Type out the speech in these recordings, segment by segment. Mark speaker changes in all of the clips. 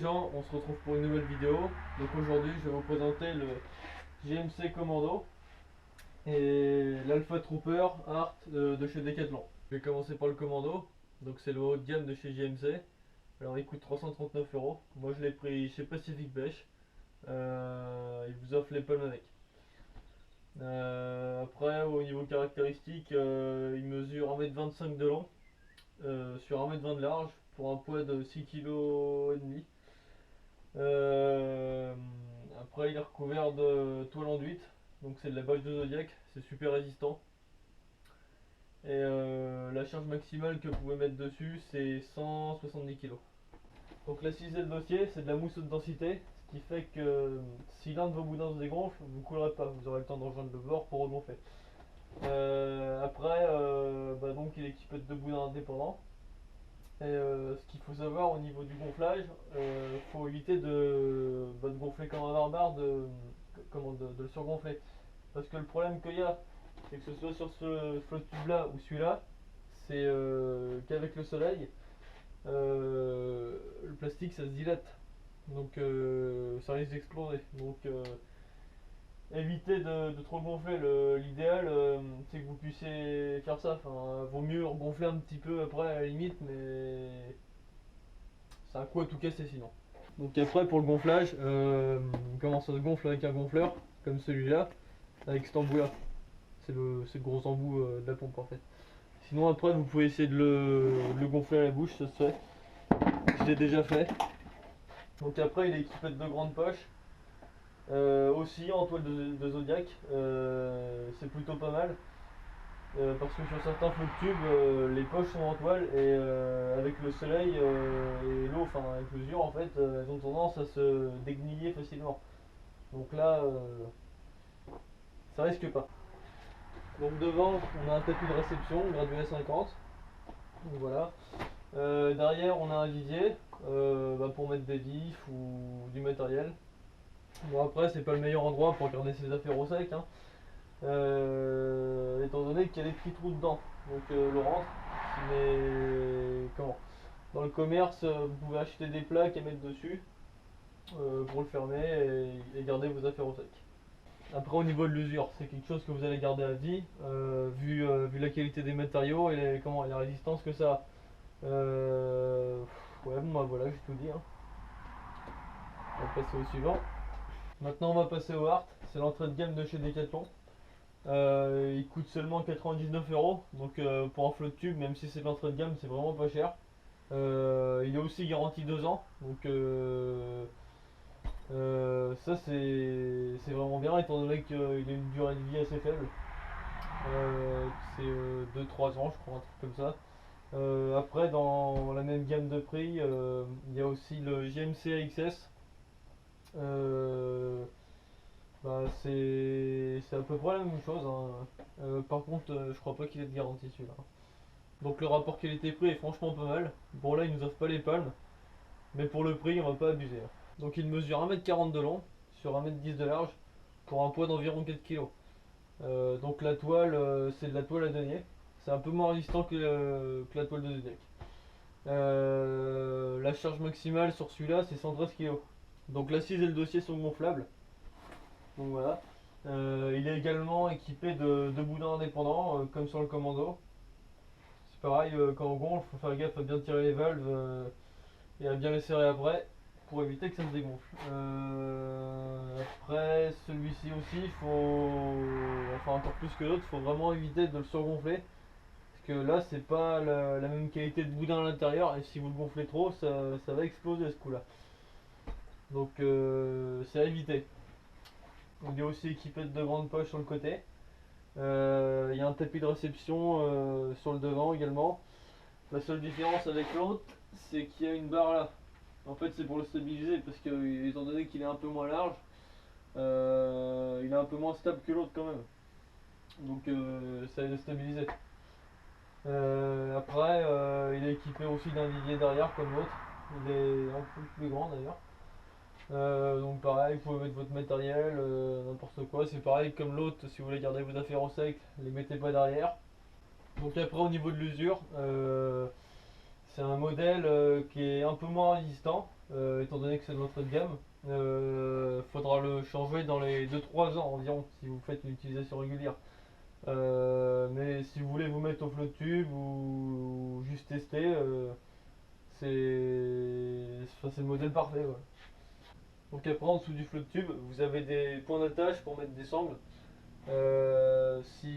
Speaker 1: gens, on se retrouve pour une nouvelle vidéo. Donc aujourd'hui je vais vous présenter le GMC Commando et l'Alpha Trooper Art de chez Decathlon. Je vais commencer par le Commando, donc c'est le haut de gamme de chez GMC. Alors il coûte 339 euros. Moi je l'ai pris chez Pacific Pêche. Il vous offre les palmes avec. Après au niveau caractéristique, il mesure 1,25 m de long sur 1,20 m de large pour un poids de 6,5 kg. Après il est recouvert de toile enduite, donc c'est de la bâche de Zodiac, c'est super résistant. Et la charge maximale que vous pouvez mettre dessus c'est 170 kg. Donc l'assise et le dossier c'est de la mousse haute densité, ce qui fait que si l'un de vos boudins se dégonfle, vous ne coulerez pas, vous aurez le temps de rejoindre le bord pour regonfler. Après donc il est équipé de deux boudins indépendants. Et ce qu'il faut savoir au niveau du gonflage, faut éviter de gonfler comme un barbare, de le surgonfler. Parce que le problème qu'il y a, c'est que ce soit sur ce flotte tube là ou celui-là, c'est qu'avec le soleil, le plastique ça se dilate. Donc ça risque d'exploser. Donc évitez de trop gonfler. L'idéal c'est que vous puissiez faire ça. Enfin, vaut mieux gonfler un petit peu après à la limite, mais c'est un coup à tout casser sinon. Donc après pour le gonflage, comment ça se gonfle avec un gonfleur comme celui-là, avec cet embout là. C'est le gros embout de la pompe en fait. Sinon après vous pouvez essayer de le gonfler à la bouche, ça se fait. Je l'ai déjà fait. Donc après il est équipé de deux grandes poches. Aussi en toile de Zodiac, c'est plutôt pas mal. Parce que sur certains flots de tubes, les poches sont en toile et avec le soleil et l'eau, enfin avec l'usure en fait, elles ont tendance à se dégniller facilement. Donc là, ça risque pas. Donc devant, on a un tapis de réception gradué à 50. Donc voilà. Derrière, on a un visier pour mettre des vifs ou du matériel. Bon après, c'est pas le meilleur endroit pour garder ses affaires au sec, hein. Étant donné qu'il y a des petits trous dedans, donc le rentre. Mais comment, dans le commerce vous pouvez acheter des plaques et mettre dessus pour le fermer et garder vos affaires au sec. Après au niveau de l'usure, c'est quelque chose que vous allez garder à vie vu la qualité des matériaux et la résistance que ça a. Ouais bon bah voilà, j'ai tout dit, hein. On va passer au suivant. Maintenant on va passer au Art, c'est l'entrée de gamme de chez Decathlon. Il coûte seulement 99 euros, donc pour un flot de tube, même si c'est l'entrée de gamme, c'est vraiment pas cher. Il est aussi garanti 2 ans, donc ça c'est vraiment bien étant donné qu'il a une durée de vie assez faible. C'est 2-3 ans, je crois, un truc comme ça. Après, dans la même gamme de prix, il y a aussi le GMC AXS. C'est à peu près la même chose, hein. Par contre, je crois pas qu'il ait de garantie celui-là. Donc le rapport qualité-prix est franchement pas mal. Bon là, il nous offre pas les palmes, mais pour le prix, on va pas abuser, hein. Donc il mesure 1,40 m de long sur 1,10 m de large pour un poids d'environ 4 kg. Donc la toile, c'est de la toile à denier. C'est un peu moins résistant que la toile de Zodiac. La charge maximale sur celui-là, c'est 113 kg. Donc l'assise et le dossier sont gonflables. Donc voilà. Il est également équipé de deux boudins indépendants, comme sur le Commando. C'est pareil, quand on gonfle, il faut faire gaffe à bien tirer les valves et à bien les serrer après pour éviter que ça se dégonfle. Après, celui-ci aussi, il faut, enfin encore plus que l'autre, il faut vraiment éviter de le surgonfler. Parce que là, c'est pas la même qualité de boudin à l'intérieur et si vous le gonflez trop, ça va exploser ce coup-là. Donc c'est à éviter. Il est aussi équipé de deux grandes poches sur le côté. Il y a un tapis de réception sur le devant également. La seule différence avec l'autre, c'est qu'il y a une barre là. En fait, c'est pour le stabiliser parce que, étant donné qu'il est un peu moins large, il est un peu moins stable que l'autre quand même. Donc, ça aide à stabiliser. Après, il est équipé aussi d'un vivier derrière comme l'autre. Il est un peu plus grand d'ailleurs. Donc pareil, vous pouvez mettre votre matériel, n'importe quoi. C'est pareil comme l'autre, si vous voulez garder vos affaires au sec, les mettez pas derrière. Donc après au niveau de l'usure, C'est un modèle qui est un peu moins résistant, étant donné que c'est de l'entrée de gamme. Faudra le changer dans les 2-3 ans environ si vous faites une utilisation régulière. Mais si vous voulez vous mettre au flotte tube ou juste tester, c'est le modèle parfait. Ouais. Donc après en dessous du flotte tube, vous avez des points d'attache pour mettre des sangles. Si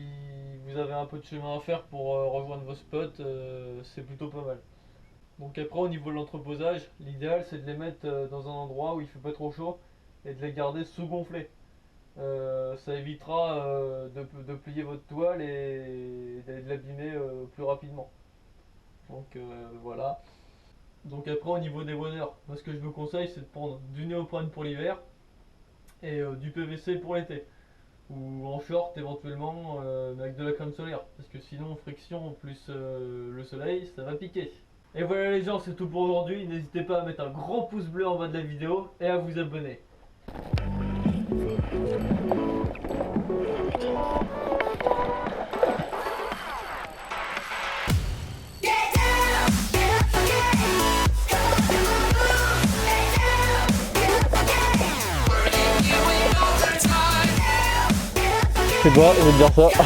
Speaker 1: vous avez un peu de chemin à faire pour rejoindre vos spots, c'est plutôt pas mal. Donc après au niveau de l'entreposage, l'idéal c'est de les mettre dans un endroit où il fait pas trop chaud et de les garder sous-gonflés. Ça évitera de plier votre toile et de l'abîmer plus rapidement. Donc voilà. Donc après au niveau des bonheurs, moi ce que je vous conseille c'est de prendre du néoprène pour l'hiver et du PVC pour l'été. Ou en short éventuellement mais avec de la crème solaire. Parce que sinon friction plus le soleil ça va piquer. Et voilà les gens, c'est tout pour aujourd'hui. N'hésitez pas à mettre un grand pouce bleu en bas de la vidéo et à vous abonner.
Speaker 2: Je sais pas, je vais te dire ça.